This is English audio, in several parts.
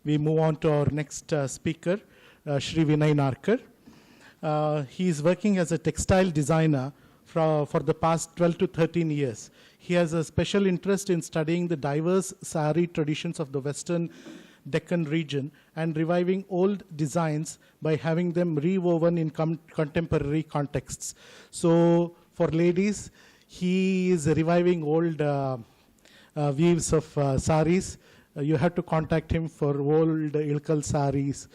we move on to our next speaker, Shri Vinay Narkar. He is working as a textile designer for the past 12 to 13 years. He has a special interest in studying the diverse sari traditions of the Western Deccan region and reviving old designs by having them rewoven in contemporary contexts. So for ladies, he is reviving old weaves of saris. You have to contact him for old Ilkal saris,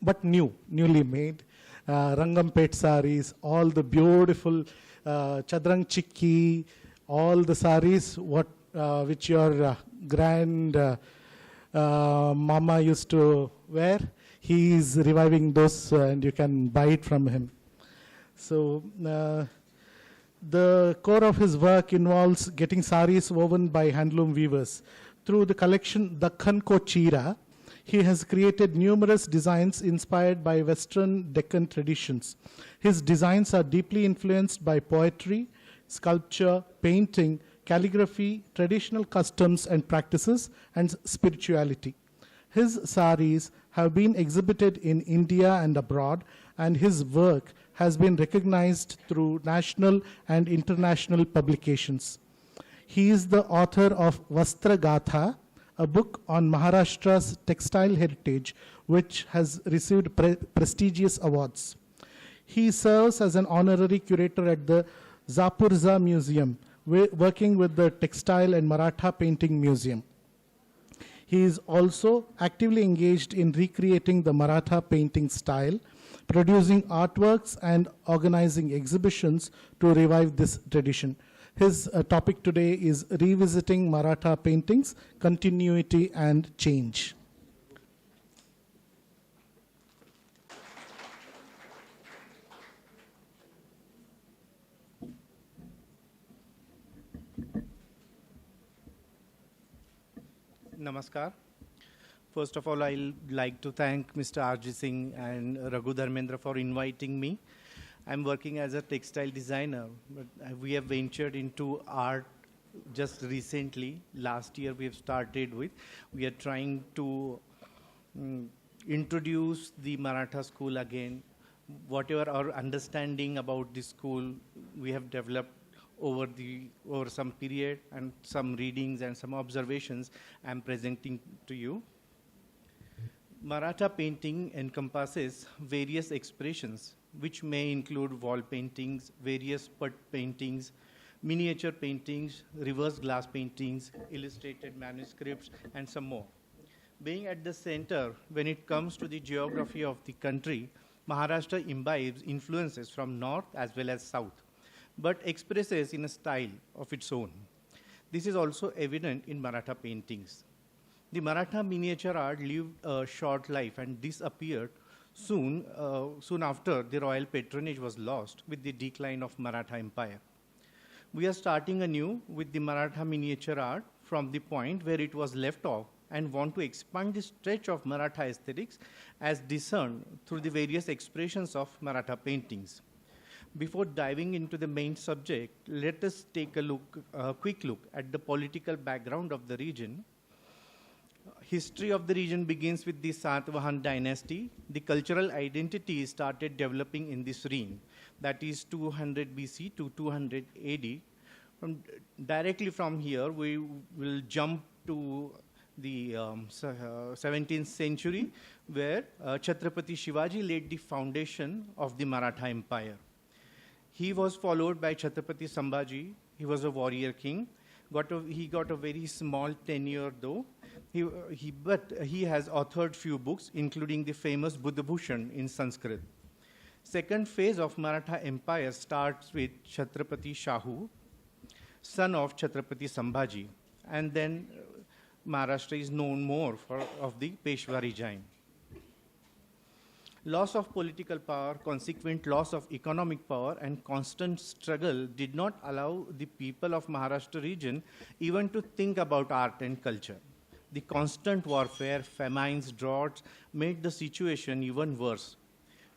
but newly made. Rangampet saris, all the beautiful Chadrang Chikki, all the saris which your grand mama used to wear. He is reviving those and you can buy it from him. So the core of his work involves getting saris woven by handloom weavers. Through the collection Dakhan Ko Chira, he has created numerous designs inspired by Western Deccan traditions. His designs are deeply influenced by poetry, sculpture, painting, calligraphy, traditional customs and practices, and spirituality. His saris have been exhibited in India and abroad, and his work has been recognized through national and international publications. He is the author of Vastra Gatha, a book on Maharashtra's textile heritage, which has received prestigious awards. He serves as an honorary curator at the Zapurza Museum, working with the Textile and Maratha Painting Museum. He is also actively engaged in recreating the Maratha painting style, producing artworks and organizing exhibitions to revive this tradition. His topic today is Revisiting Maratha Paintings, Continuity and Change. Namaskar. First of all, I'd like to thank Mr. R.G. Singh and Raghu Dharmendra for inviting me. I'm working as a textile designer, but we have ventured into art just recently. Last year we have started with. We are trying to introduce the Maratha school again. Whatever our understanding about the school we have developed over some period, and some readings and some observations I'm presenting to you. Maratha painting encompasses various expressions, which may include wall paintings, various put paintings, miniature paintings, reverse glass paintings, illustrated manuscripts, and some more. Being at the center when it comes to the geography of the country, Maharashtra imbibes influences from north as well as south, but expresses in a style of its own. This is also evident in Maratha paintings. The Maratha miniature art lived a short life and disappeared soon after the royal patronage was lost with the decline of Maratha Empire. We are starting anew with the Maratha miniature art from the point where it was left off and want to expand the stretch of Maratha aesthetics as discerned through the various expressions of Maratha paintings. Before diving into the main subject, let us take a quick look at the political background of the region. History of the region begins with the Satavahan dynasty. The cultural identity started developing in this reign, that is 200 BC to 200 AD. Directly from here, we will jump to the 17th century, where Chhatrapati Shivaji laid the foundation of the Maratha Empire. He was followed by Chhatrapati Sambhaji. He was a warrior king. He got a very small tenure though. But he has authored few books, including the famous Buddhabhushan in Sanskrit. Second phase of Maratha Empire starts with Chhatrapati Shahu, son of Chhatrapati Sambhaji, and then Maharashtra is known more of the Peshwa regime. Loss of political power, consequent loss of economic power, and constant struggle did not allow the people of Maharashtra region even to think about art and culture. The constant warfare, famines, droughts made the situation even worse.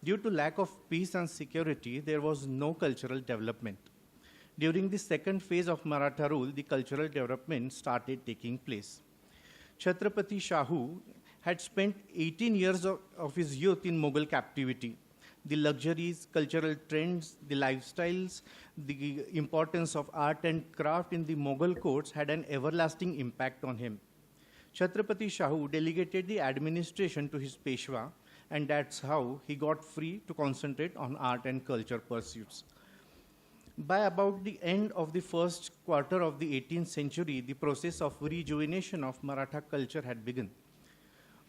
Due to lack of peace and security, there was no cultural development. During the second phase of Maratha rule, the cultural development started taking place. Chhatrapati Shahu had spent 18 years of his youth in Mughal captivity. The luxuries, cultural trends, the lifestyles, the importance of art and craft in the Mughal courts had an everlasting impact on him. Chhatrapati Shahu delegated the administration to his Peshwa, and that's how he got free to concentrate on art and culture pursuits. By about the end of the first quarter of the 18th century, the process of rejuvenation of Maratha culture had begun.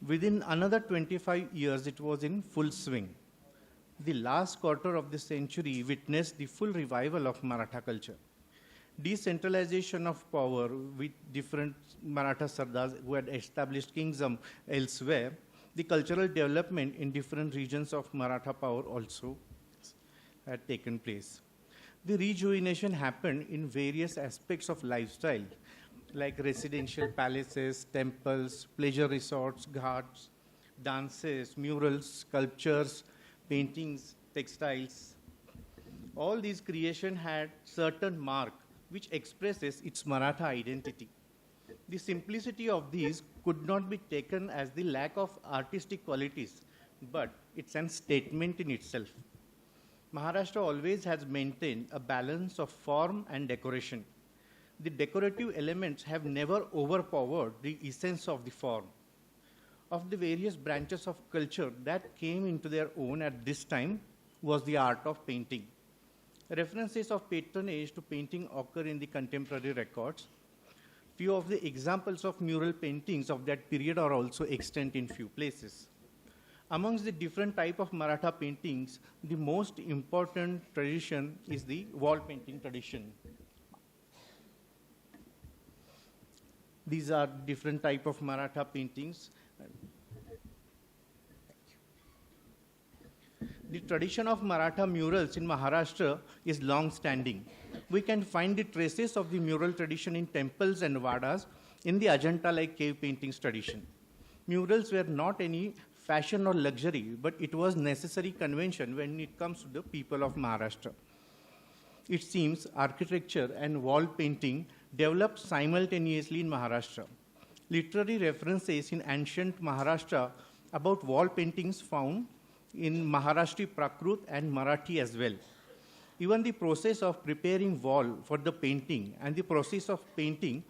Within another 25 years, it was in full swing. The last quarter of the century witnessed the full revival of Maratha culture. Decentralization of power with different Maratha Sardars who had established kingdom elsewhere, the cultural development in different regions of Maratha power also had taken place. The rejuvenation happened in various aspects of lifestyle, like residential palaces, temples, pleasure resorts, ghats, dances, murals, sculptures, paintings, textiles. All these creations had certain mark which expresses its Maratha identity. The simplicity of these could not be taken as the lack of artistic qualities, but it's an statement in itself. Maharashtra always has maintained a balance of form and decoration. The decorative elements have never overpowered the essence of the form. Of the various branches of culture that came into their own at this time was the art of painting. References of patronage to painting occur in the contemporary records. Few of the examples of mural paintings of that period are also extant in few places. Amongst the different type of Maratha paintings, the most important tradition is the wall painting tradition. These are different type of Maratha paintings. The tradition of Maratha murals in Maharashtra is long-standing. We can find the traces of the mural tradition in temples and vadas in the Ajanta-like cave paintings tradition. Murals were not any fashion or luxury, but it was necessary convention when it comes to the people of Maharashtra. It seems architecture and wall painting developed simultaneously in Maharashtra. Literary references in ancient Maharashtra about wall paintings found in Maharashtra Prakrut and Marathi as well. Even the process of preparing wall for the painting and the process of painting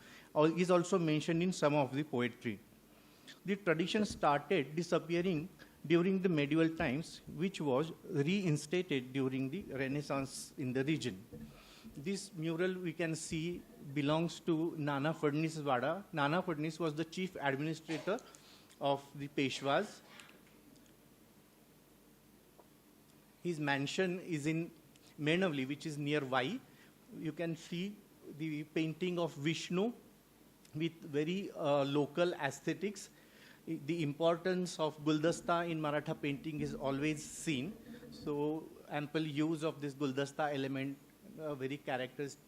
is also mentioned in some of the poetry. The tradition started disappearing during the medieval times, which was reinstated during the Renaissance in the region. This mural we can see belongs to Nana Fadnis Vada. Nana Fadnis was the chief administrator of the Peshwas. His mansion is in Menavli, which is near Vai. You can see the painting of Vishnu with very local aesthetics. The importance of Guldasta in Maratha painting is always seen. So ample use of this Guldasta element, very characteristic.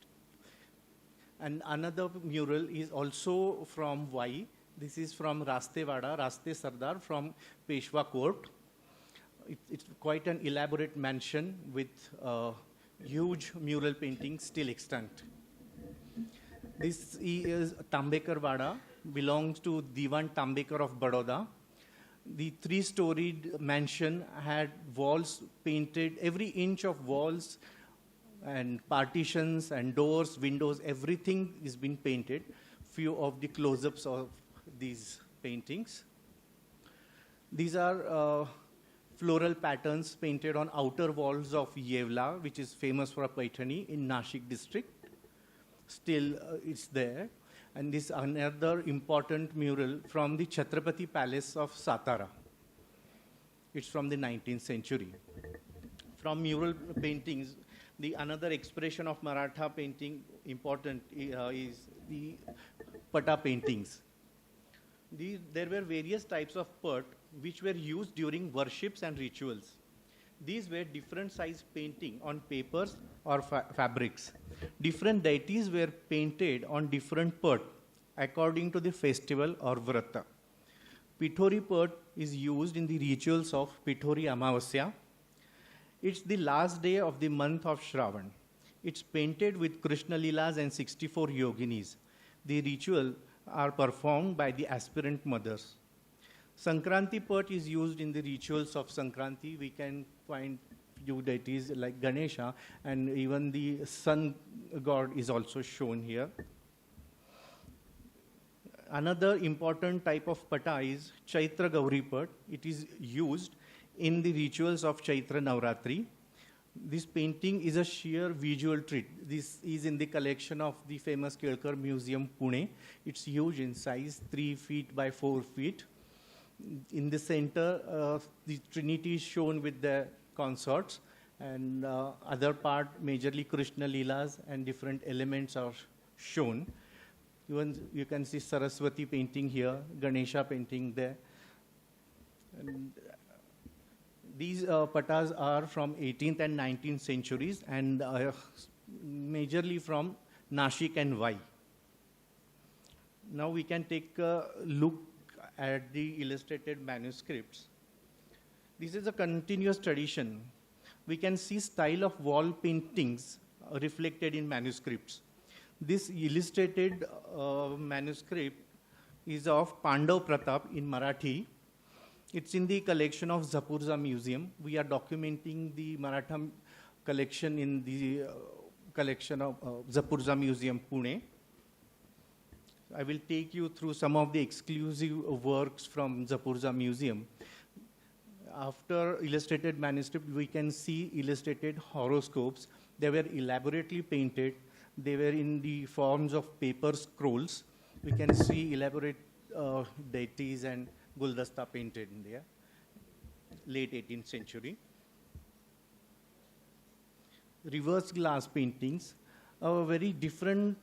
And another mural is also from Vai. This is from Raste Vada, Raste Sardar from Peshwa Court. It's quite an elaborate mansion with huge mural paintings still extant. This is Tambekar Vada, belongs to Diwan Tambekar of Baroda. The three-storied mansion had walls painted, every inch of walls and partitions and doors, windows, everything is been painted. Few of the close-ups of these paintings. These are floral patterns painted on outer walls of Yevla, which is famous for a Paithani in Nashik district. Still, it's there. And this another important mural from the Chhatrapati Palace of Satara. It's from the 19th century. From mural paintings, the another expression of Maratha painting important is the Pata paintings. There were various types of pat which were used during worships and rituals. These were different size painting on papers or fabrics. Different deities were painted on different pat according to the festival or vrata. Pithori pat is used in the rituals of Pithori Amavasya. It's the last day of the month of Shravan. It's painted with Krishna Leelas and 64 yoginis. The ritual are performed by the aspirant mothers. Sankranti pot is used in the rituals of Sankranti. We can find few deities like Ganesha, and even the sun god is also shown here. Another important type of pata is Chaitra Gauri Pat. It is used in the rituals of Chaitra Navratri. This painting is a sheer visual treat. This is in the collection of the famous Kelkar Museum, Pune. It's huge in size, 3 feet by 4 feet. In the center, the Trinity is shown with the consorts, and other part, majorly Krishna Leelas and different elements are shown. Even you can see Saraswati painting here, Ganesha painting there. And these patas are from 18th and 19th centuries, and majorly from Nashik and Vai. Now we can take a look at the illustrated manuscripts. This is a continuous tradition. We can see style of wall paintings reflected in manuscripts. This illustrated manuscript is of Pandav Pratap in Marathi. It's in the collection of Zapurza Museum. We are documenting the Maratha collection in the collection of Zapurza Museum, Pune. I will take you through some of the exclusive works from Zapurza Museum. After illustrated manuscript, we can see illustrated horoscopes. They were elaborately painted. They were in the forms of paper scrolls. We can see elaborate deities and guldasta painted in there, late 18th century. Reverse glass paintings, a very different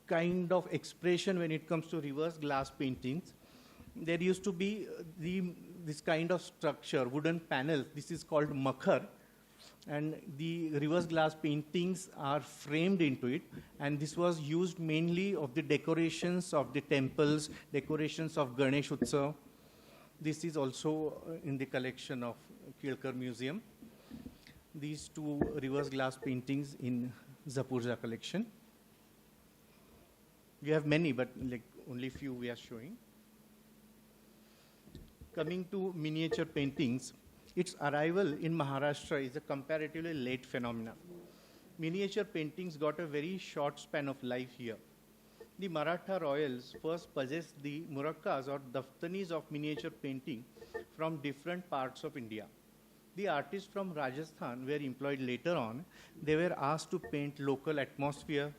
kind of expression when it comes to reverse glass paintings. There used to be this kind of structure, wooden panels. This is called makhar. And the reverse glass paintings are framed into it. And this was used mainly of the decorations of the temples, decorations of Ganesh Utsav. This is also in the collection of Kelkar Museum. These two reverse glass paintings in Zapurza collection. We have many, but like only few we are showing. Coming to miniature paintings, its arrival in Maharashtra is a comparatively late phenomenon. Miniature paintings got a very short span of life here. The Maratha royals first possessed the murakkas or daftanis of miniature painting from different parts of India. The artists from Rajasthan were employed later on. They were asked to paint local atmosphere,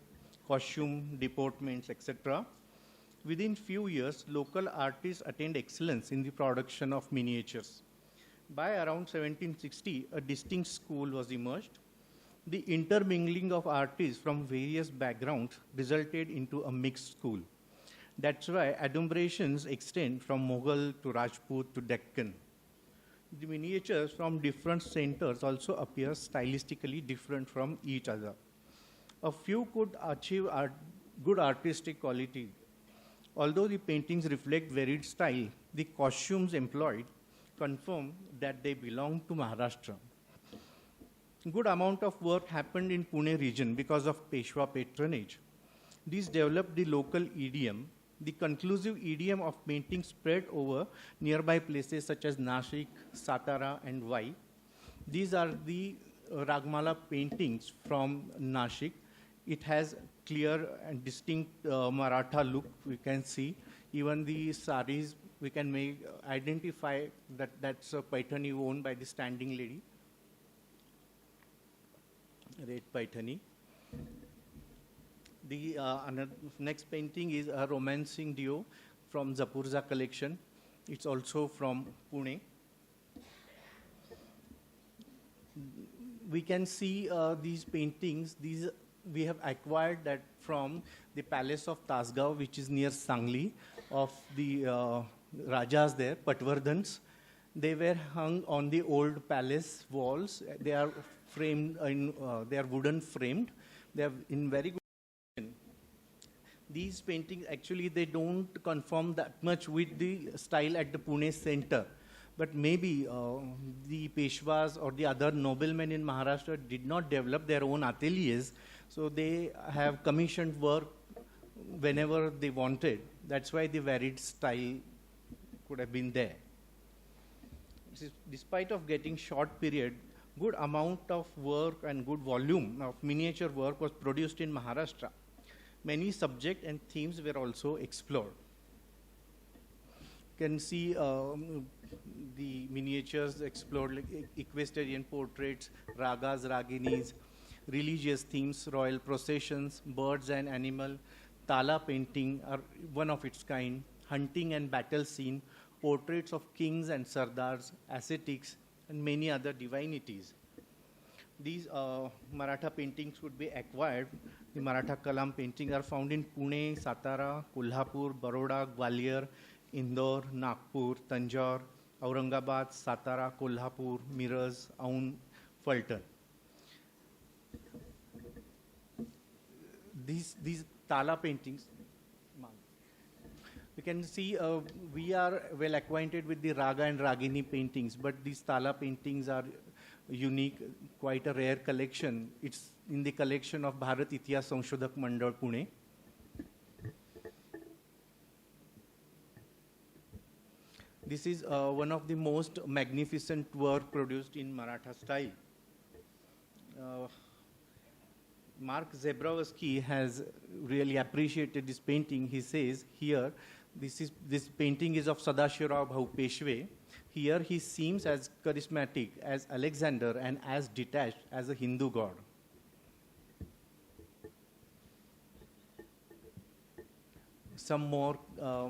costume, deportments, etc. Within few years, local artists attained excellence in the production of miniatures. By around 1760, a distinct school was emerged. The intermingling of artists from various backgrounds resulted into a mixed school. That's why adumbrations extend from Mughal to Rajput to Deccan. The miniatures from different centers also appear stylistically different from each other. A few could achieve good artistic quality. Although the paintings reflect varied style, the costumes employed confirm that they belong to Maharashtra. Good amount of work happened in Pune region because of Peshwa patronage. These developed the local idiom. The conclusive idiom of painting spread over nearby places such as Nashik, Satara, and Vai. These are the Ragmala paintings from Nashik. It has clear and distinct Maratha look, we can see. Even the saris, we can identify that that's a paithani worn by the standing lady. Red paithani. The next painting is a romancing duo from Zapurza collection. It's also from Pune. We can see these paintings. These we have acquired that from the palace of Tasgaon, which is near Sangli, of the Rajas there, Patvardhans. They were hung on the old palace walls. They are framed, they are wooden framed. They are in very good condition. These paintings, actually, they don't conform that much with the style at the Pune center. But maybe the Peshwas or the other noblemen in Maharashtra did not develop their own ateliers, so they have commissioned work whenever they wanted. That's why the varied style could have been there. Despite of getting short period, good amount of work and good volume of miniature work was produced in Maharashtra. Many subject and themes were also explored. You can see the miniatures explored like equestrian portraits, ragas, raginis, religious themes, royal processions, birds and animal, tala painting are one of its kind, hunting and battle scene, portraits of kings and sardars, ascetics, and many other divinities. These Maratha paintings would be acquired. The Maratha Kalam paintings are found in Pune, Satara, Kolhapur, Baroda, Gwalior, Indore, Nagpur, Tanjore, Aurangabad, Satara, Kolhapur, Miraz, Aun, Fulton. These Tala paintings, you can see we are well acquainted with the Raga and Ragini paintings, but these Tala paintings are unique, quite a rare collection. It's in the collection of Bharat Itihas Sanshodhak Mandal, Pune. This is one of the most magnificent work produced in Maratha style. Mark Zebrowski has really appreciated this painting. He says here, this painting is of Sadashivrao Bhau Peshwe. Here he seems as charismatic as Alexander and as detached as a Hindu god. Some more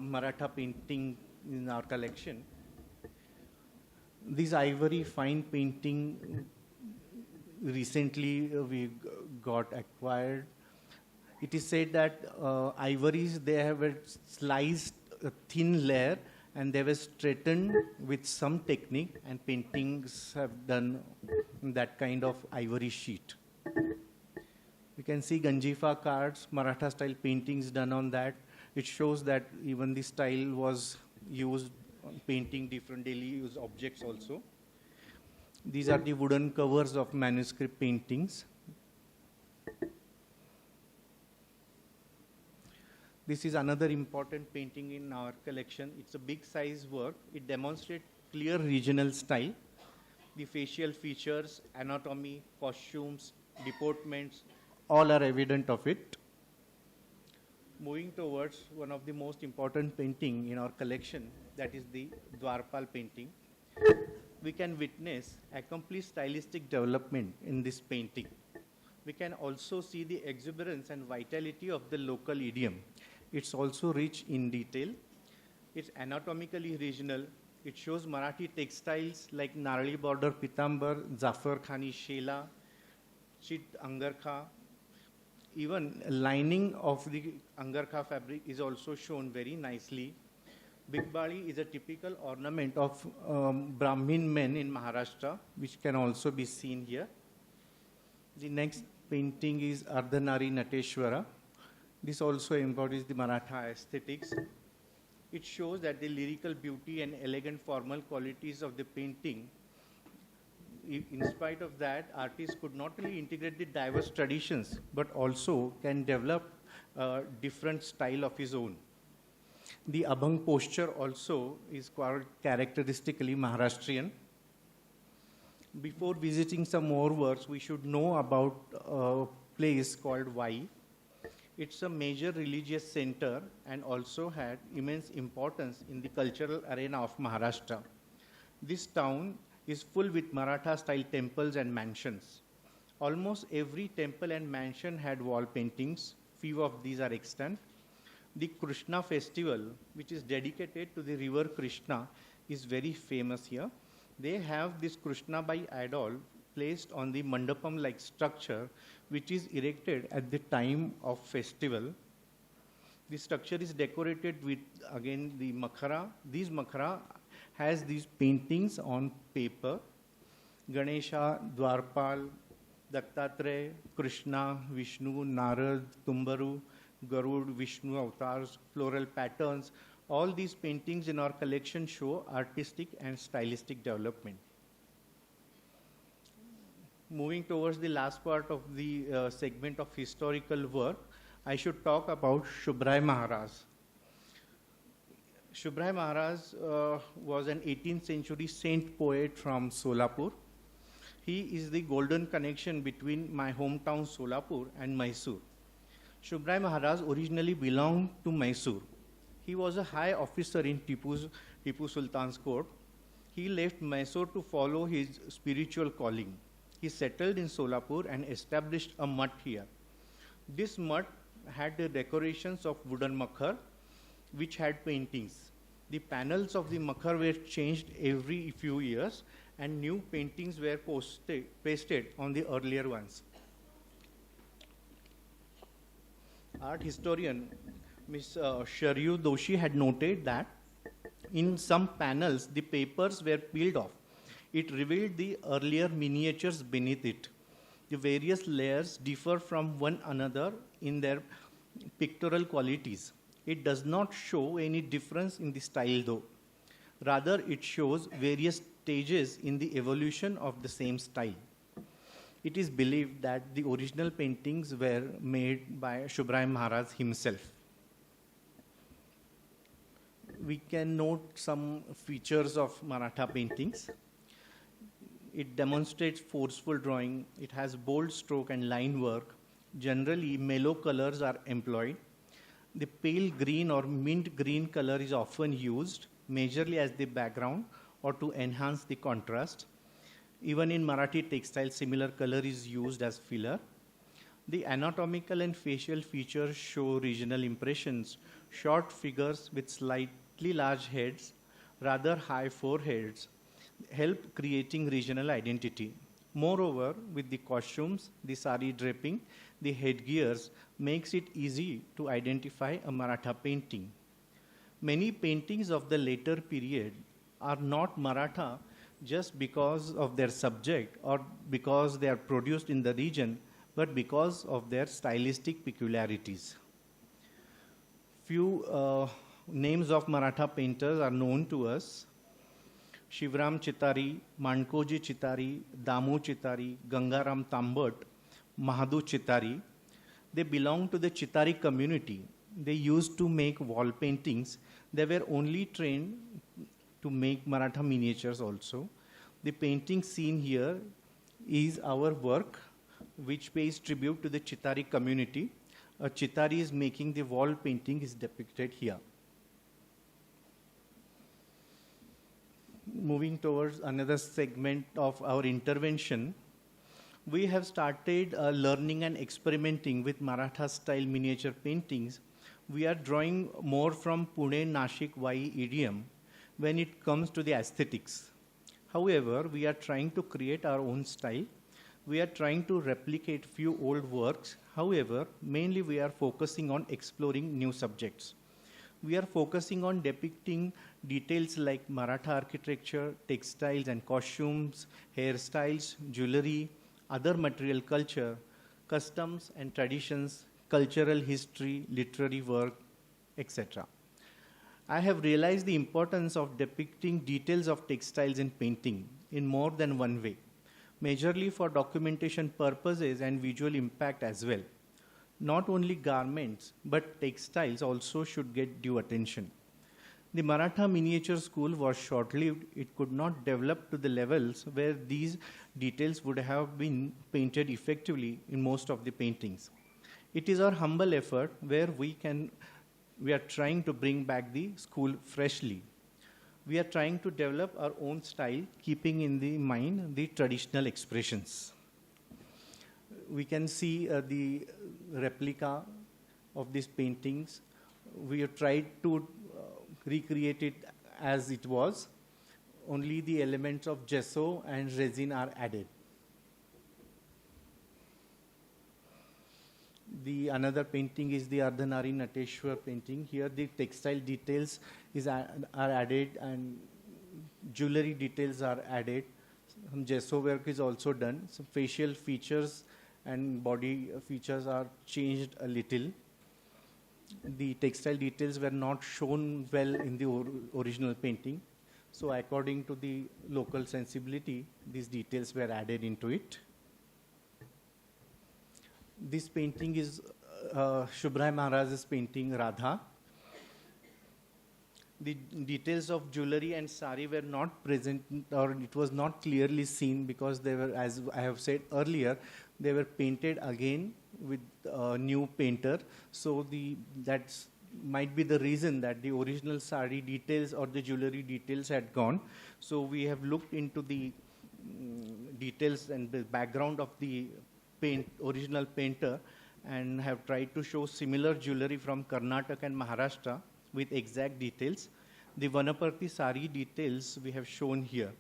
Maratha painting in our collection. This ivory fine painting recently we got acquired. It is said that ivories, they have a sliced a thin layer and they were straightened with some technique, and paintings have done that kind of ivory sheet. You can see Ganjifa cards, Maratha style paintings done on that. It shows that even the style was used on painting different daily use objects also. These are the wooden covers of manuscript paintings. This is another important painting in our collection. It's a big size work. It demonstrates clear regional style. The facial features, anatomy, costumes, deportments, all are evident of it. Moving towards one of the most important painting in our collection, that is the Dwarpal painting. We can witness accomplished stylistic development in this painting. We can also see the exuberance and vitality of the local idiom. It's also rich in detail. It's anatomically regional. It shows Marathi textiles like Narali border pitambar, Zafar Khani Shela, Chit Angarkha. Even lining of the Angarkha fabric is also shown very nicely. Big Bali is a typical ornament of Brahmin men in Maharashtra, which can also be seen here. The next painting is Ardhanari Nateshwara. This also embodies the Maratha aesthetics. It shows that the lyrical beauty and elegant formal qualities of the painting, in spite of that, artists could not only integrate the diverse traditions, but also can develop a different style of his own. The Abhang posture also is quite characteristically Maharashtrian. Before visiting some more works, we should know about a place called Vai. It's a major religious center and also had immense importance in the cultural arena of Maharashtra. This town is full with Maratha-style temples and mansions. Almost every temple and mansion had wall paintings. Few of these are extant. The Krishna festival, which is dedicated to the river Krishna, is very famous here. They have this Krishna Bai idol placed on the mandapam-like structure, which is erected at the time of festival. The structure is decorated with, again, the makhara. These makhara has these paintings on paper. Ganesha, Dwarpal, Dattatreya, Krishna, Vishnu, Narad, Tumbaru, Garud, Vishnu avatars, floral patterns. All these paintings in our collection show artistic and stylistic development. Moving towards the last part of the segment of historical work, I should talk about Shubhrai Maharaj. Shubhrai Maharaj was an 18th century saint poet from Solapur. He is the golden connection between my hometown Solapur and Mysore. Shubhrai Maharaj originally belonged to Mysore. He was a high officer in Tipu Sultan's court. He left Mysore to follow his spiritual calling. He settled in Solapur and established a mutt here. This mutt had the decorations of wooden makhar, which had paintings. The panels of the makhar were changed every few years, and new paintings were pasted on the earlier ones. Art historian Ms. Sharyu Doshi had noted that in some panels the papers were peeled off. It revealed the earlier miniatures beneath it. The various layers differ from one another in their pictorial qualities. It does not show any difference in the style though. Rather, it shows various stages in the evolution of the same style. It is believed that the original paintings were made by Shubhrai Maharaj himself. We can note some features of Maratha paintings. It demonstrates forceful drawing. It has bold stroke and line work. Generally, mellow colors are employed. The pale green or mint green color is often used, majorly as the background or to enhance the contrast. Even in Marathi textile, similar color is used as filler. The anatomical and facial features show regional impressions. Short figures with slightly large heads, rather high foreheads, help creating regional identity. Moreover, with the costumes, the sari draping, the headgears makes it easy to identify a Maratha painting. Many paintings of the later period are not Maratha just because of their subject or because they are produced in the region, but because of their stylistic peculiarities. Few names of Maratha painters are known to us. Shivram Chitari, Mankoji Chitari, Damu Chitari, Gangaram Tambat, Mahadu Chitari. They belong to the Chitari community. They used to make wall paintings. They were only trained to make Maratha miniatures also. The painting seen here is our work, which pays tribute to the Chitari community. A Chitari is making the wall painting is depicted here. Moving towards another segment of our intervention, we have started learning and experimenting with Maratha style miniature paintings. We are drawing more from Pune, Nashik, Vai idiom when it comes to the aesthetics. However, we are trying to create our own style. We are trying to replicate few old works. However, mainly we are focusing on exploring new subjects. We are focusing on depicting details like Maratha architecture, textiles and costumes, hairstyles, jewelry, other material culture, customs and traditions, cultural history, literary work, etc. I have realized the importance of depicting details of textiles in painting in more than one way, majorly for documentation purposes and visual impact as well. Not only garments, but textiles also should get due attention. The Maratha miniature school was short-lived. It could not develop to the levels where these details would have been painted effectively in most of the paintings. It is our humble effort where we are trying to bring back the school freshly. We are trying to develop our own style, keeping in the mind the traditional expressions. We can see the replica of these paintings. We have tried to recreate it as it was. Only the elements of gesso and resin are added. The another painting is the Ardhanari Nateshwar painting. Here the textile details are added and jewelry details are added. Some gesso work is also done. Some facial features and body features are changed a little. The textile details were not shown well in the original painting. So according to the local sensibility, these details were added into it. This painting is Shubhrai Maharaj's painting Radha. The details of jewelry and sari were not present, or it was not clearly seen because they were, as I have said earlier, they were painted again with a new painter. So that's might be the reason that the original sari details or the jewelry details had gone. So we have looked into the details and the background of the original painter, and have tried to show similar jewelry from Karnataka and Maharashtra with exact details. The Vanaparthi sari details we have shown here.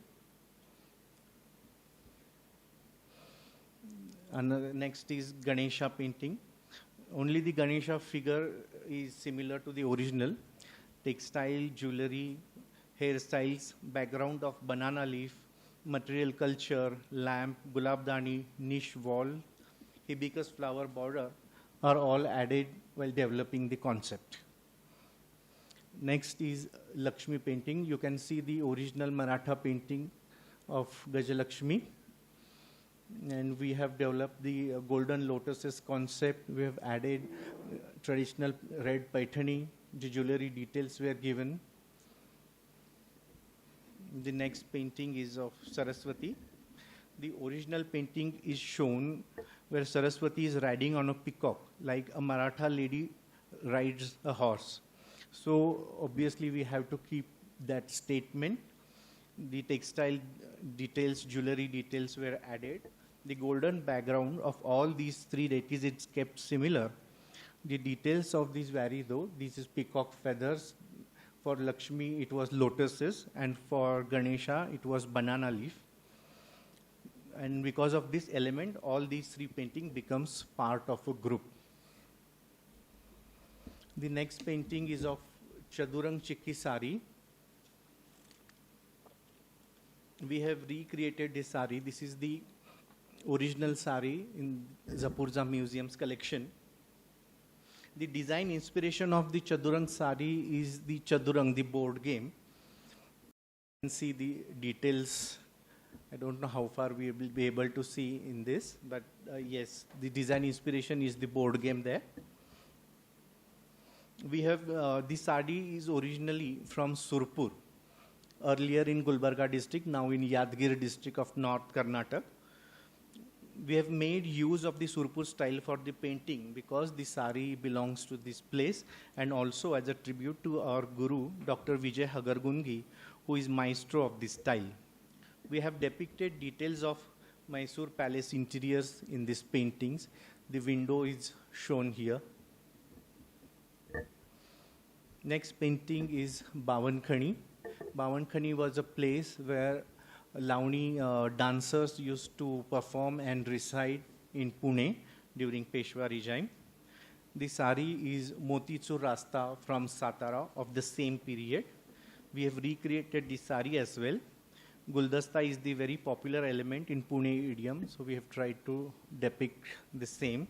And next is Ganesha painting. Only the Ganesha figure is similar to the original. Textile, jewelry, hairstyles, background of banana leaf, material culture, lamp, gulabdani, niche wall, hibiscus flower border are all added while developing the concept. Next is Lakshmi painting. You can see the original Maratha painting of Gajalakshmi. And we have developed the golden lotuses concept. We have added traditional red paithani. The jewelry details were given. The next painting is of Saraswati. The original painting is shown where Saraswati is riding on a peacock, like a Maratha lady rides a horse. So obviously we have to keep that statement. The textile details, jewelry details were added. The golden background of all these three deities is kept similar. The details of these vary though. This is peacock feathers. For Lakshmi, it was lotuses, and for Ganesha, it was banana leaf. And because of this element, all these three paintings becomes part of a group. The next painting is of Chadurang Chikki sari. We have recreated this sari. This is the original sari in Zapurza Museum's collection. The design inspiration of the Chadurang sari is the Chadurang, the board game. You can see the details. I don't know how far we will be able to see in this, but yes, the design inspiration is the board game there. We have, the sari is originally from Surpur, earlier in Gulbarga district, now in Yadgir district of North Karnataka. We have made use of the Surpur style for the painting because the sari belongs to this place, and also as a tribute to our guru, Dr. Vijay Hagargungi, who is maestro of this style. We have depicted details of Mysore Palace interiors in these paintings. The window is shown here. Next painting is Bavankhani. Bavankhani was a place where Launi dancers used to perform and reside in Pune during Peshwa regime. The sari is Motichur Rasta from Satara of the same period. We have recreated the sari as well. Guldasta is the very popular element in Pune idiom, so we have tried to depict the same.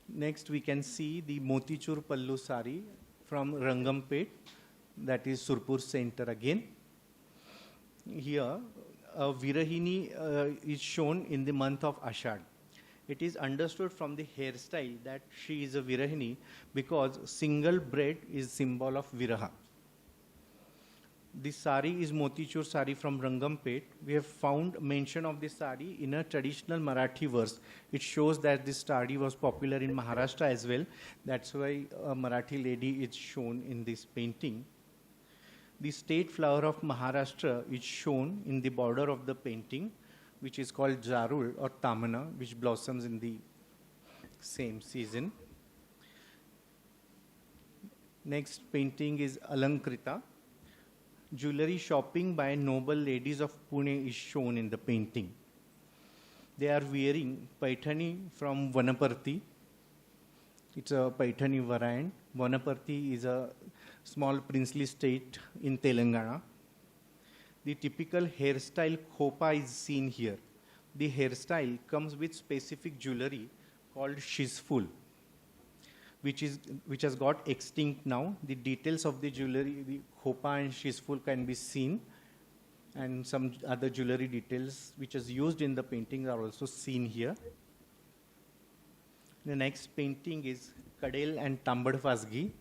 Next, we can see the Motichur Pallu sari from Rangampet, that is Surpur center again. Here, a Virahini is shown in the month of Ashad. It is understood from the hairstyle that she is a Virahini because single braid is symbol of Viraha. This sari is Motichur sari from Rangampet. We have found mention of this sari in a traditional Marathi verse. It shows that this sari was popular in Maharashtra as well. That's why a Marathi lady is shown in this painting. The state flower of Maharashtra is shown in the border of the painting, which is called Jarul or Tamana, which blossoms in the same season. Next painting is Alankrita. Jewelry shopping by noble ladies of Pune is shown in the painting. They are wearing Paithani from Vanaparthi. It's a Paithani variant. Vanaparthi is a small princely state in Telangana. The typical hairstyle khopa is seen here. The hairstyle comes with specific jewelry called shizful, which has got extinct now. The details of the jewelry, the khopa and shizful can be seen, and some other jewelry details which is used in the painting are also seen here. The next painting is Kadel and Tambad Fasgi.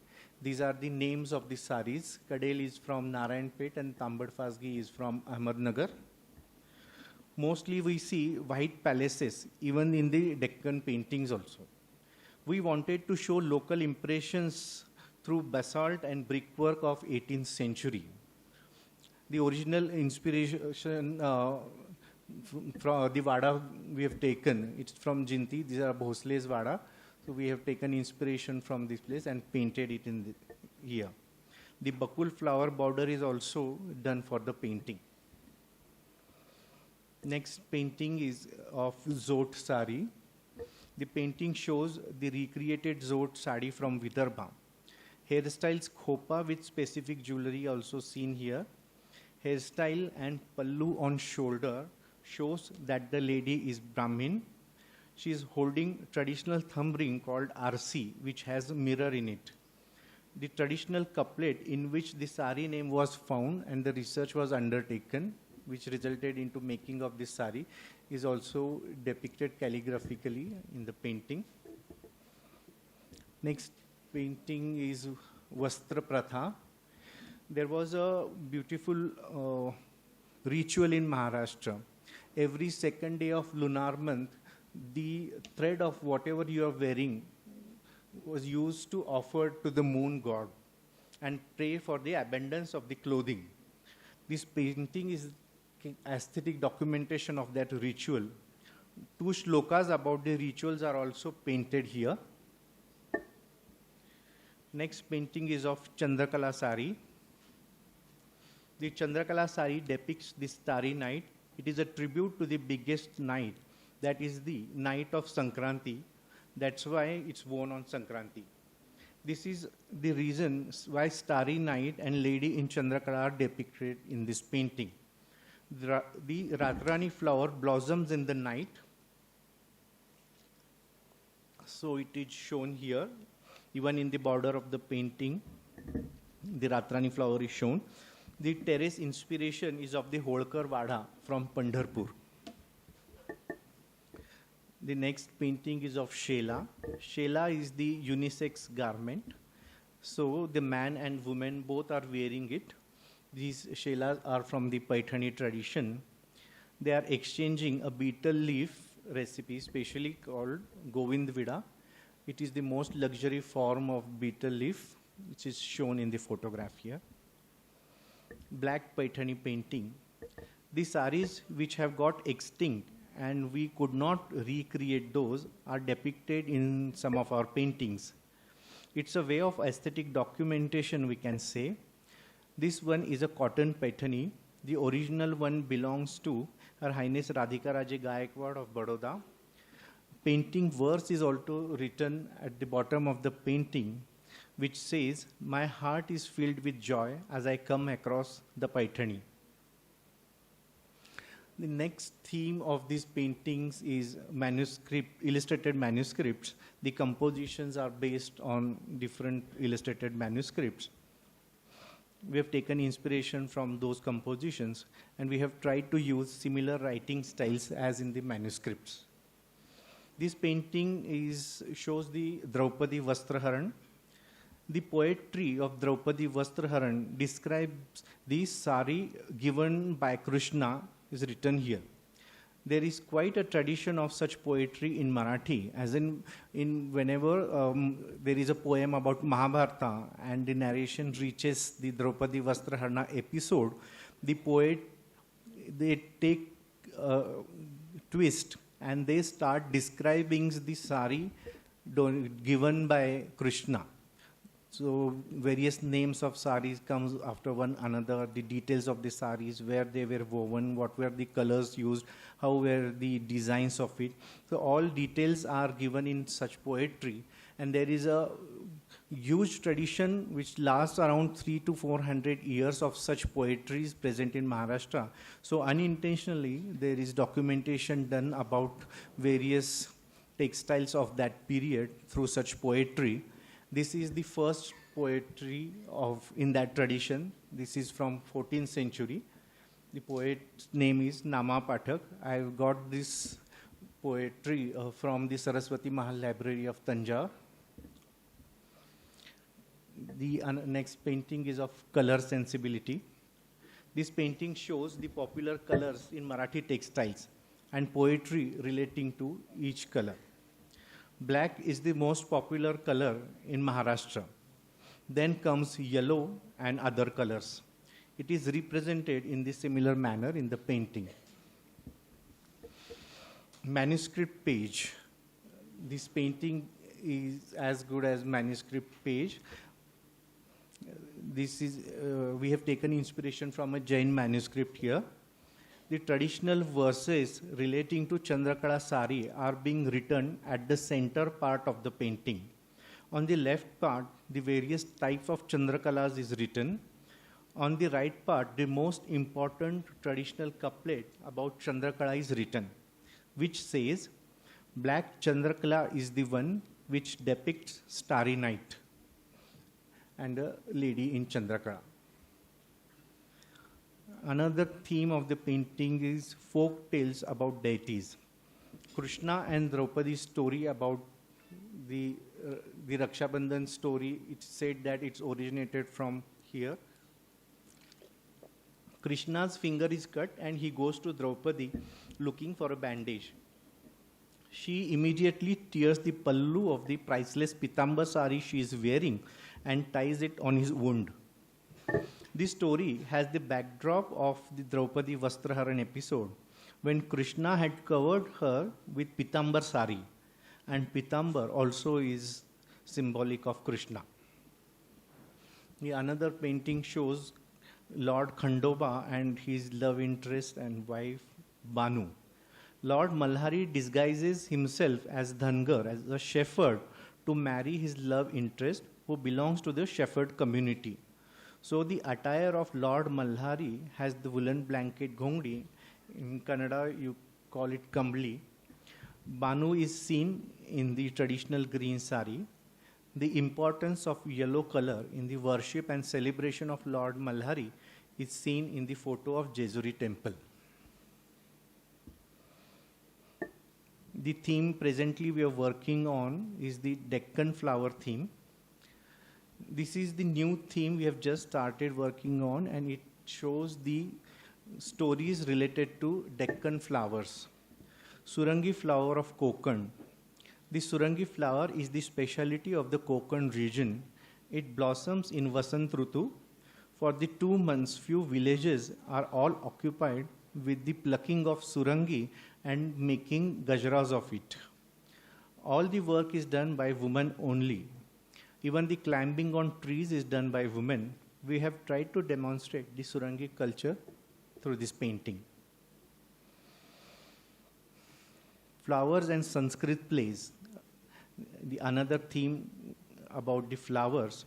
These are the names of the saris. Kadel is from Narayanpet and Tambad Fasgi is from Ahmednagar. Mostly we see white palaces, even in the Deccan paintings also. We wanted to show local impressions through basalt and brickwork of 18th century. The original inspiration from the Vada we have taken, it's from Jinti, these are Bhosle's Vada. So we have taken inspiration from this place and painted it in here. The Bakul flower border is also done for the painting. Next painting is of Zot sari. The painting shows the recreated Zot sari from Vidarbha. Hairstyles khopa with specific jewelry also seen here. Hairstyle and pallu on shoulder shows that the lady is Brahmin. She is holding traditional thumb ring called RC, which has a mirror in it. The traditional couplet in which the sari name was found and the research was undertaken, which resulted into making of this sari, is also depicted calligraphically in the painting. Next painting is Vastra Pratha. There was a beautiful ritual in Maharashtra. Every second day of lunar month, the thread of whatever you are wearing was used to offer to the moon god and pray for the abundance of the clothing. This painting is aesthetic documentation of that ritual. 2 shlokas about the rituals are also painted here. Next painting is of Chandrakala sari. The Chandrakala sari depicts the starry night. It is a tribute to the biggest night, that is the night of Sankranti. That's why it's worn on Sankranti. This is the reason why starry night and lady in Chandrakala are depicted in this painting. The Ratrani flower blossoms in the night. So it is shown here. Even in the border of the painting, the Ratrani flower is shown. The terrace inspiration is of the Holkar Vada from Pandharpur. The next painting is of Shela. Shela is the unisex garment. So the man and woman both are wearing it. These Shelas are from the Paithani tradition. They are exchanging a betel leaf recipe, specially called Govind Vida. It is the most luxury form of betel leaf, which is shown in the photograph here. Black Paithani painting. The saris which have got extinct and we could not recreate those are depicted in some of our paintings. It's a way of aesthetic documentation, we can say. This one is a cotton Paithani. The original one belongs to Her Highness Radhika Raje Gaikwad of Baroda. Painting verse is also written at the bottom of the painting, which says, "My heart is filled with joy as I come across the Paithani." The next theme of these paintings is illustrated manuscripts. The compositions are based on different illustrated manuscripts. We have taken inspiration from those compositions and we have tried to use similar writing styles as in the manuscripts. This painting shows the Draupadi Vastraharan. The poetry of Draupadi Vastraharan describes the sari given by Krishna is written here. There is quite a tradition of such poetry in Marathi, as in whenever there is a poem about Mahabharata and the narration reaches the Draupadi Vastraharana episode, the poet, they take a twist and they start describing the sari given by Krishna. So various names of saris comes after one another, the details of the saris, where they were woven, what were the colors used, how were the designs of it. So all details are given in such poetry. And there is a huge tradition which lasts around 300 to 400 years of such poetry is present in Maharashtra. So unintentionally, there is documentation done about various textiles of that period through such poetry. This is the first poetry in that tradition. This is from 14th century. The poet's name is Nama Pathak. I've got this poetry from the Saraswati Mahal Library of Tanjore. The next painting is of color sensibility. This painting shows the popular colors in Marathi textiles and poetry relating to each color. Black is the most popular color in Maharashtra. Then comes yellow and other colors. It is represented in the similar manner in the painting. Manuscript page. This painting is as good as manuscript page. This is, we have taken inspiration from a Jain manuscript here. The traditional verses relating to Chandrakala sari are being written at the center part of the painting. On the left part, the various types of Chandrakalas is written. On the right part, the most important traditional couplet about Chandrakala is written, which says, "Black Chandrakala is the one which depicts starry night," and a lady in Chandrakala. Another theme of the painting is folk tales about deities. Krishna and Draupadi's story about the Raksha Bandhan story, it's said that it's originated from here. Krishna's finger is cut and he goes to Draupadi looking for a bandage. She immediately tears the pallu of the priceless Pitambar sari she is wearing and ties it on his wound. This story has the backdrop of the Draupadi Vastraharan episode when Krishna had covered her with Pitambar sari, and Pitambar also is symbolic of Krishna. The another painting shows Lord Khandoba and his love interest and wife Banu. Lord Malhari disguises himself as Dhangar, as a shepherd, to marry his love interest who belongs to the shepherd community. So the attire of Lord Malhari has the woolen blanket ghongdi. In Kannada, you call it kambli. Banu is seen in the traditional green sari. The importance of yellow color in the worship and celebration of Lord Malhari is seen in the photo of Jesuri temple. The theme presently we are working on is the Deccan flower theme. This is the new theme we have just started working on, and it shows the stories related to Deccan flowers. Surangi flower of Konkan. The Surangi flower is the speciality of the Konkan region. It blossoms in Vasant Rutu. For the 2 months, few villages are all occupied with the plucking of Surangi and making gajras of it. All the work is done by women only. Even the climbing on trees is done by women. We have tried to demonstrate the Surangi culture through this painting. Flowers and Sanskrit plays. The another theme about the flowers.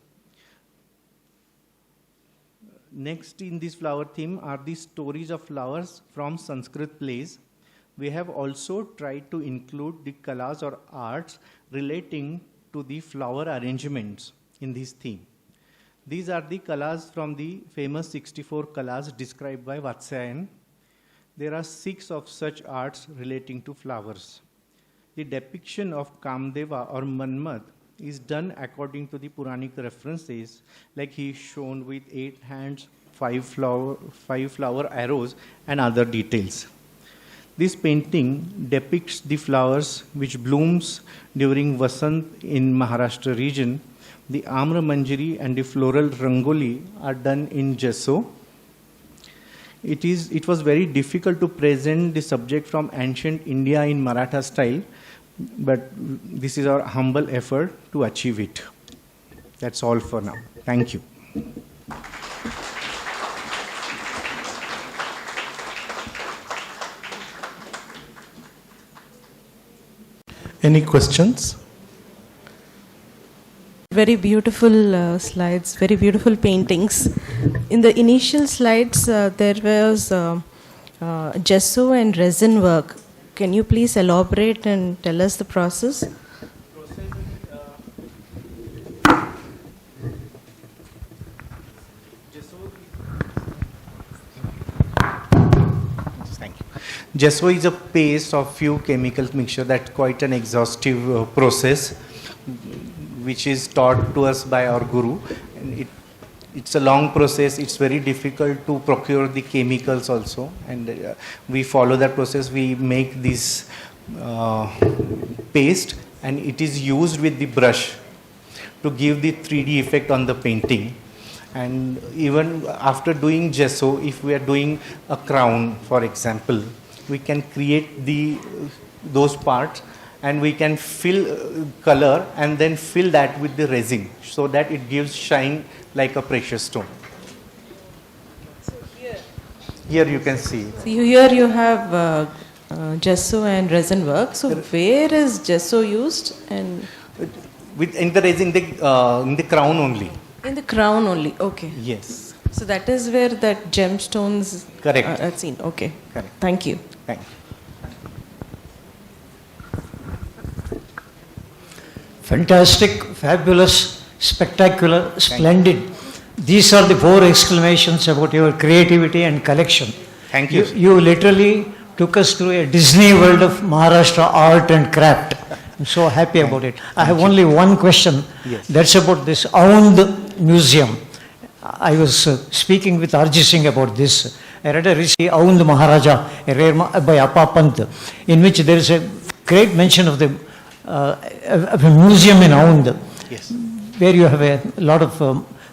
Next in this flower theme are the stories of flowers from Sanskrit plays. We have also tried to include the kalas or arts relating to the flower arrangements in this theme. These are the kalas from the famous 64 kalas described by Vatsyayan. There are 6 of such arts relating to flowers. The depiction of Kamdeva or Manmad is done according to the Puranic references, like he is shown with 8 hands, 5 flower arrows, and other details. This painting depicts the flowers which blooms during Vasant in Maharashtra region. The Amra Manjari and the floral Rangoli are done in gesso. It was very difficult to present the subject from ancient India in Maratha style, but this is our humble effort to achieve it. That's all for now. Thank you. Any questions? Very beautiful slides, very beautiful paintings. In the initial slides, there was gesso and resin work. Can you please elaborate and tell us the process? Thank you. Gesso is a paste of few chemical mixture. That's quite an exhaustive process. which is taught to us by our guru. And it's a long process. It's very difficult to procure the chemicals also, and we follow that process. We make this paste, and it is used with the brush to give the 3D effect on the painting. And even after doing gesso, if we are doing a crown, for example, we can create those parts, and we can fill color and then fill that with the resin so that it gives shine like a precious stone. So Here you can see. here you have gesso and resin work. So where is gesso used? And In the resin, in the crown only. in the crown only. Okay. Yes. So that is where that gemstones Correct. are seen. Okay. Correct. Thank you. Thank you. Fantastic, fabulous, spectacular, splendid. These are the 4 exclamations about your creativity and collection. Thank you. You literally took us through a Disney world of Maharashtra art and craft. I'm so happy about it. I have only one question. Yes. That's about this Aund Museum. I was speaking with Arjit Singh about this. I read a recently Aund Maharaja, a rare by Appa Pant, in which there is a great mention of a museum in Aund, Yes. where you have a lot of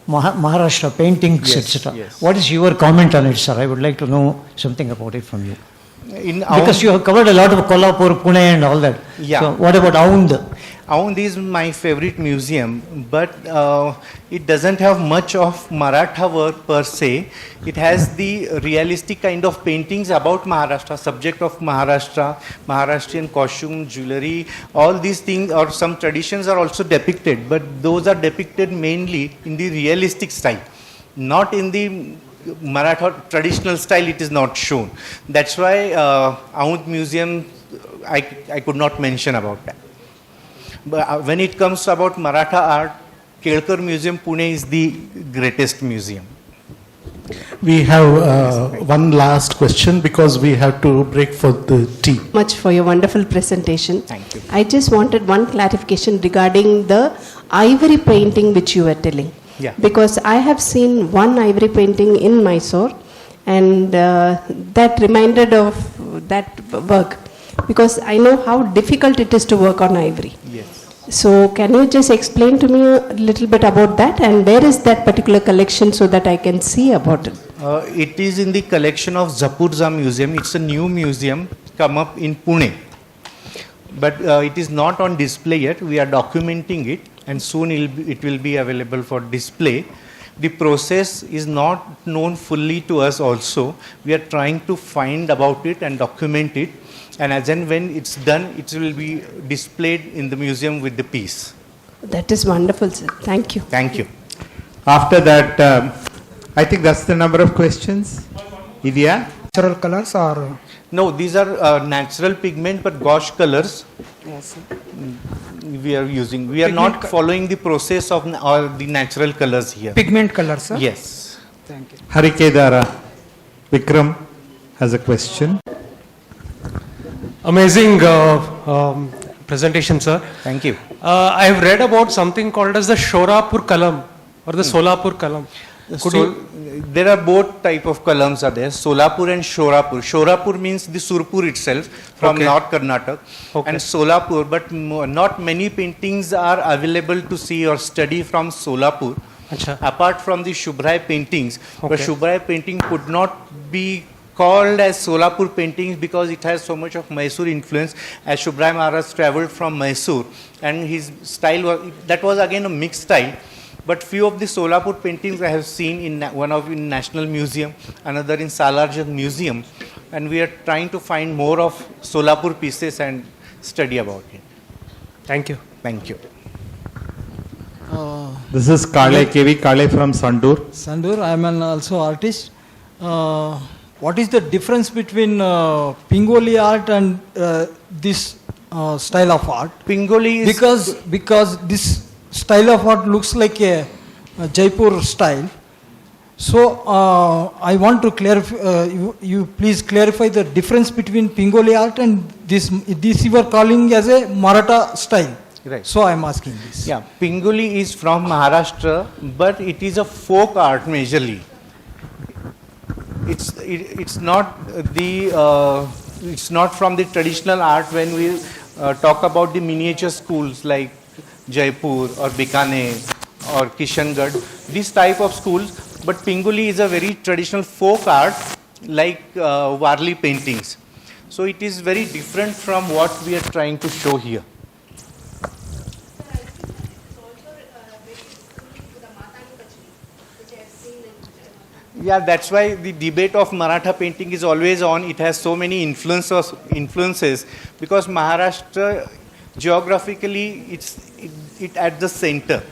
Maharashtra paintings, Yes, etc. yes. What is your comment on it, sir? I would like to know something about it from you. Because Aund, you have covered a lot of Kolhapur, Pune and all that. Yeah. So what about Aund? Aund is my favorite museum, but it doesn't have much of Maratha work per se. It has the realistic kind of paintings about Maharashtra, subject of Maharashtra, Maharashtrian costume, jewelry, all these things, or some traditions are also depicted, but those are depicted mainly in the realistic style, not in the Maratha traditional style. It is not shown. That's why Aund Museum, I could not mention about that. But when it comes about Maratha art, Kelkar Museum, Pune is the greatest museum. We have one last question because we have to break for the tea. Much for your wonderful presentation. Thank you. I just wanted one clarification regarding the ivory painting which you were telling. Yeah. Because I have seen one ivory painting in Mysore, and that reminded of that work, because I know how difficult it is to work on ivory. Yes. So can you just explain to me a little bit about that, and where is that particular collection so that I can see about it? It is in the collection of Zapurza Museum. It's a new museum come up in Pune. But it is not on display yet. We are documenting it, and soon it will be available for display. The process is not known fully to us also. We are trying to find about it and document it. And as and when it's done, it will be displayed in the museum with the piece. That is wonderful, sir. Thank you. Thank you. After that, I think that's the number of questions. Idea? Natural colors or No, these are natural pigment, but gouache colors we are using. We are not following the process of all the natural colors here. pigment colors, sir? Yes. Thank you. Harikedara. Vikram has a question. Amazing presentation, sir. Thank you. I have read about something called as the Shorapur Kalam or the Solapur Kalam. There are both type of columns are there, Solapur and Shorapur. Shorapur means the Surpur itself from Okay. North Karnataka, Okay. and Solapur, but not many paintings are available to see or study from Solapur. Acha. Apart from the Shubhrai paintings, but Okay. Shubhrai painting could not be called as Solapur paintings because it has so much of Mysore influence, as Shubhrai Maharaj traveled from Mysore, and his style was, that was again a mixed style. But few of the Solapur paintings I have seen in one of in National Museum, another in Salarjung Museum, and we are trying to find more of Solapur pieces and study about it. Thank you. Thank you. This is Kale, KV Kale from Sandur. Sandur, I am an also artist. What is the difference between Pingoli art and this style of art? Pingoli is Because this style of art looks like a Jaipur style. So I want to clarify. You please clarify the difference between Pingoli art and this you are calling as a Maratha style. Right. So I am asking this. Yeah, Pinguli is from Maharashtra, but it is a folk art majorly. It's not it's not from the traditional art when we talk about the miniature schools like Jaipur or Bikaner or Kishangarh, this type of schools. But Pinguli is a very traditional folk art like Warli paintings. So it is very different from what we are trying to show here. Yeah, that's why the debate of Maratha painting is always on. It has so many influences because Maharashtra geographically it's at the center,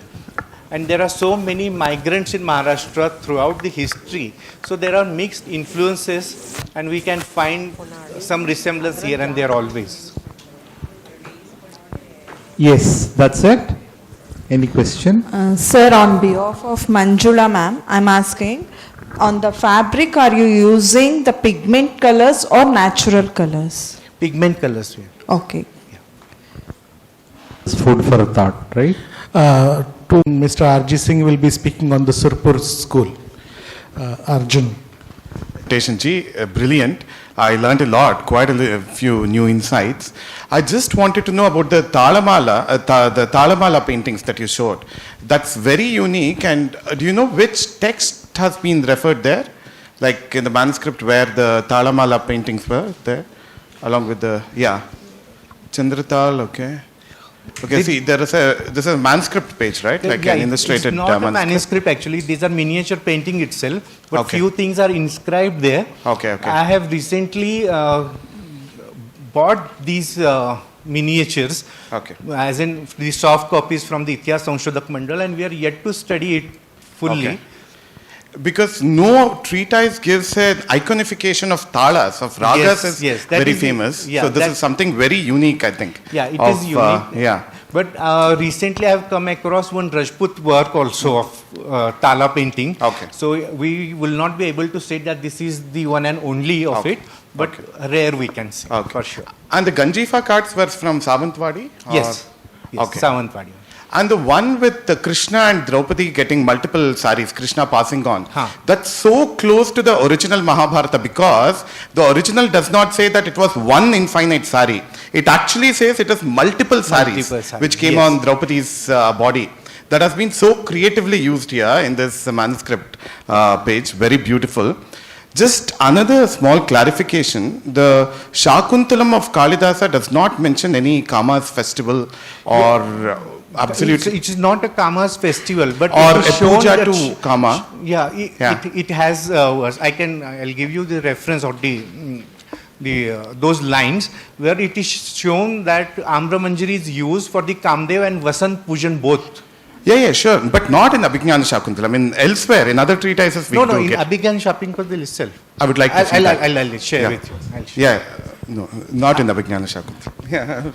and there are so many migrants in Maharashtra throughout the history. So there are mixed influences, and we can find some resemblance here and there always. Yes, that's it. Any question? Sir, on behalf of Manjula ma'am, I'm asking, on the fabric, are you using the pigment colors or natural colors? Pigment colors. Yeah. Okay. It's food for thought, right? To Mr. R.G. Singh will be speaking on the Surpur school. Arjun. Ji, brilliant. I learned a lot, quite a few new insights. I just wanted to know about the Talamala paintings that you showed. That's very unique. And do you know which text has been referred there? Like in the manuscript where the Talamala paintings were there, along with the, Chandratal, okay. Okay, see, this is a manuscript page, right? Like an illustrated it's not a manuscript actually. These are miniature painting itself, but few things are inscribed there. Okay. I have recently bought these miniatures, as in the soft copies from the Itihas Sanshodhak Mandal, and we are yet to study it fully. Okay. Because no treatise gives an iconification of talas, of ragas is very famous. So this is something very unique, I think. Yeah, it is unique. But recently I have come across one Rajput work also of tala painting. So we will not be able to say that this is the one and only of it, but rare we can say, for sure. And the Ganjifa cards were from Savantwadi? Yes, Savantwadi. And the one with the Krishna and Draupadi getting multiple saris, Krishna passing on, that's so close to the original Mahabharata because the original does not say that it was one infinite sari. It actually says it is multiple saris which came on Draupadi's body. That has been so creatively used here in this manuscript page. Very beautiful. Just another small clarification. The Shakuntalam of Kalidasa does not mention any Kama's festival or... Absolutely. It is not a Kama's festival, but or a puja to Kama. It has. I'll give you the reference of those lines where it is shown that Amra Manjari is used for the Kamdev and Vasant Pujan both. Yeah, sure, but not in Abhignana Shakuntalam. I mean, elsewhere in other treatises we do get. No, in Abhignana Shakuntalam itself. I would like to see that. I'll share with you. No, not in Abhignana Shakuntalam. Yeah.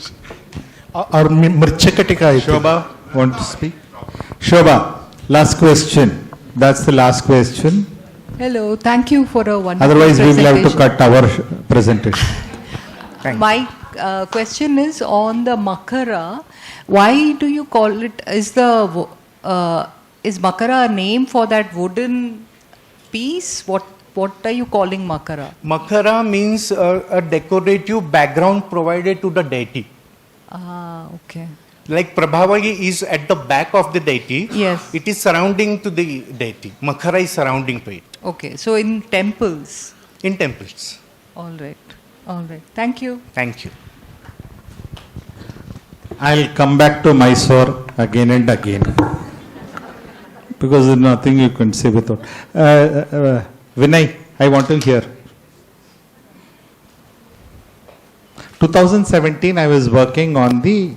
Or Mrchakatika. Shobha, want to speak? Shobha, last question. That's the last question. Hello, thank you for a wonderful Otherwise, we presentation. will have to cut our presentation. My question is on the Makara. Why do you call it? Is Makara a name for that wooden piece? What are you calling Makara? Makara means a decorative background provided to the deity. Okay. Like Prabhavagi is at the back of the deity. Yes. It is surrounding to the deity. Makara is surrounding to it. Okay. So in temples. In temples. All right. Thank you. Thank you. I'll come back to Mysore again and again because there's nothing you can say without. Vinay, I want to hear. 2017, I was working on the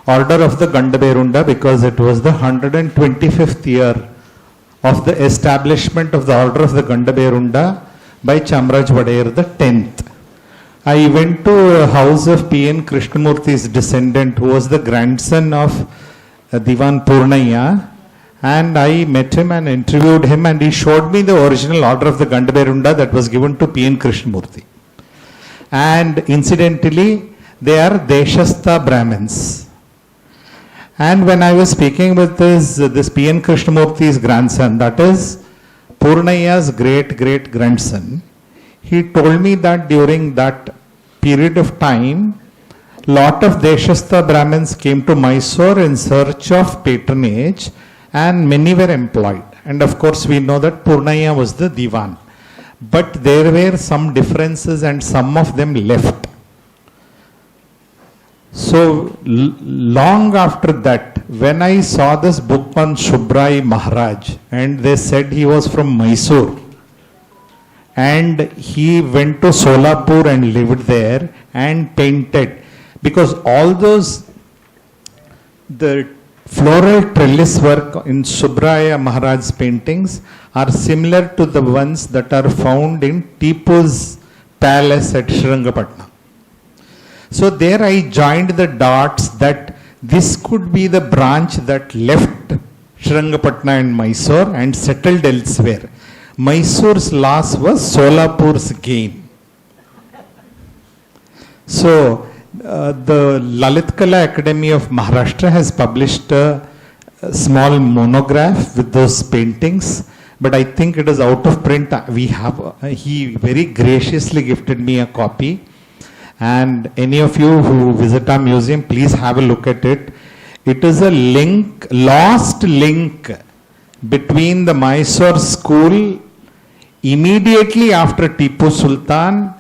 order of the Gandaberunda because it was the 125th year of the establishment of the order of the Gandaberunda by Chamraj Vadayar the 10th. I went to a house of P.N. Krishnamurthy's descendant who was the grandson of Diwan Purnaya, and I met him and interviewed him, and he showed me the original order of the Gandaberunda that was given to P.N. Krishnamurthy. And incidentally, they are Deshastha Brahmins. And when I was speaking with this P.N. Krishnamurthy's grandson, that is Purnayya's great-great-grandson, he told me that during that period of time, lot of Deshastha Brahmins came to Mysore in search of patronage and many were employed. And of course we know that Purnaya was the Diwan. But there were some differences and some of them left. So long after that, when I saw this book on Shubrai Maharaj, and they said he was from Mysore, and he went to Solapur and lived there and painted, because all those, the floral trellis work in Subraya Maharaj's paintings are similar to the ones that are found in Tipu's palace at Srirangapatna. So there I joined the dots that this could be the branch that left Srirangapatna and Mysore and settled elsewhere. Mysore's loss was Solapur's gain. So the Lalit Kala Academy of Maharashtra has published a small monograph with those paintings, but I think it is out of print. He very graciously gifted me a copy. And any of you who visit our museum, please have a look at it. It is a link, lost link between the Mysore school immediately after Tipu Sultan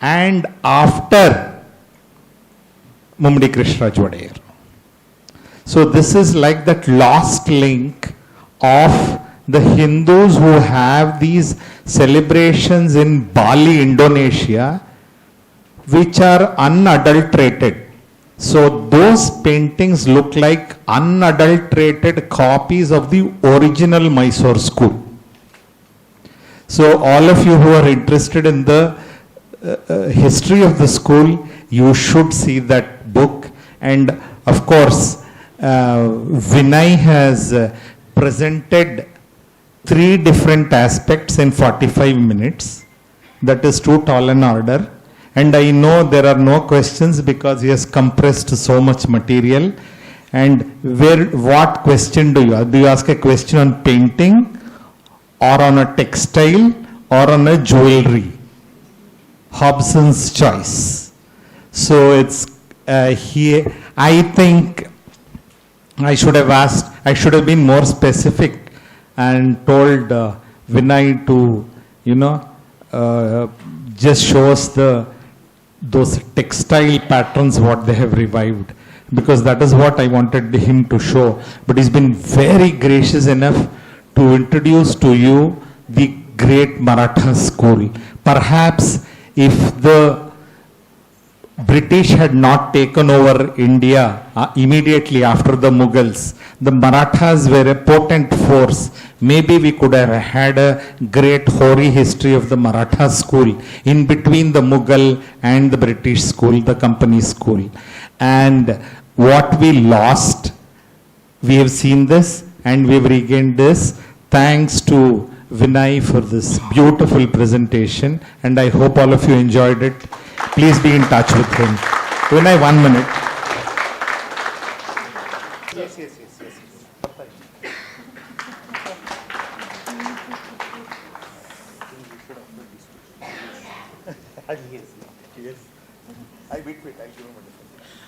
and after Mummadi Krishraj Wadeyar. So this is like that lost link of the Hindus who have these celebrations in Bali, Indonesia, which are unadulterated. So those paintings look like unadulterated copies of the original Mysore school. So all of you who are interested in the history of the school, you should see that book. And of course, Vinay has presented 3 different aspects in 45 minutes. That is too tall an order. And I know there are no questions because he has compressed so much material. And what question do you ask? Do you ask a question on painting or on a textile or on a jewelry? Hobson's choice. So it's I think I should have been more specific and told Vinay to, just show us those textile patterns what they have revived, because that is what I wanted him to show. But he's been very gracious enough to introduce to you the great Maratha school. Perhaps if the British had not taken over India immediately after the Mughals, the Marathas were a potent force. Maybe we could have had a great hoary history of the Maratha school in between the Mughal and the British school, the company school. And what we lost, we have seen this and we have regained this. Thanks to Vinay for this beautiful presentation, and I hope all of you enjoyed it. Please be in touch with him. Vinay, 1 minute. Yes.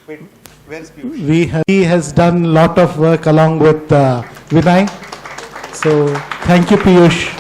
Wait, where's Piyush? He has done a lot of work along with Vinay. So thank you, Piyush.